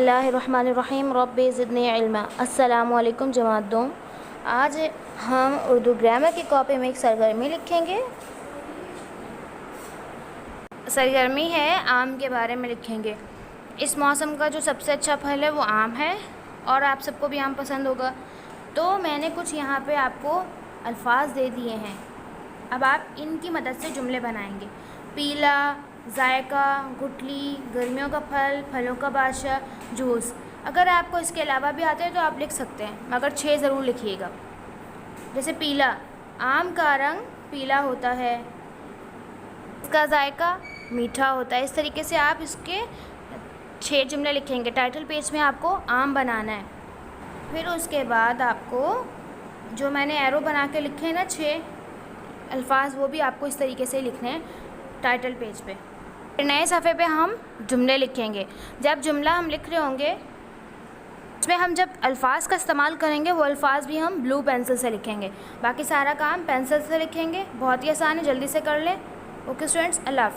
बिस्मिल्लाहिर्रहमानिर्रहीम रब्बि ज़िदनी इल्मा। अस्सलामु अलैकुम जमात दो। आज हम उर्दू ग्रामर की कॉपी में एक सरगर्मी लिखेंगे। सरगर्मी है आम के बारे में लिखेंगे। इस मौसम का जो सबसे अच्छा फल है वो आम है और आप सबको भी आम पसंद होगा। तो मैंने कुछ यहाँ पे आपको अल्फाज दे दिए हैं। अब आप इनकी मदद से जुमले बनाएंगे। पीला, जायका, गुठली, गर्मियों का फल, फलों का बादशाह, जूस। अगर आपको इसके अलावा भी आते हैं तो आप लिख सकते हैं, मगर 6 ज़रूर लिखिएगा। जैसे पीला, आम का रंग पीला होता है, इसका जायका मीठा होता है। इस तरीके से आप इसके 6 जुमले लिखेंगे। टाइटल पेज में आपको आम बनाना है। फिर उसके बाद आपको जो मैंने एरो बना के लिखे हैं ना 6 अल्फाज, वो भी आपको इस तरीके से लिखने हैं टाइटल पेज पे। फिर नए सफ़े पे हम जुमले लिखेंगे। जब जुमला हम लिख रहे होंगे उसमें हम जब अल्फाज का इस्तेमाल करेंगे वो अल्फाज भी हम ब्लू पेंसिल से लिखेंगे। बाकी सारा काम पेंसिल से लिखेंगे। बहुत ही आसान है, जल्दी से कर लें। ओके स्टूडेंट्स, अल्लाह हाफ़िज़।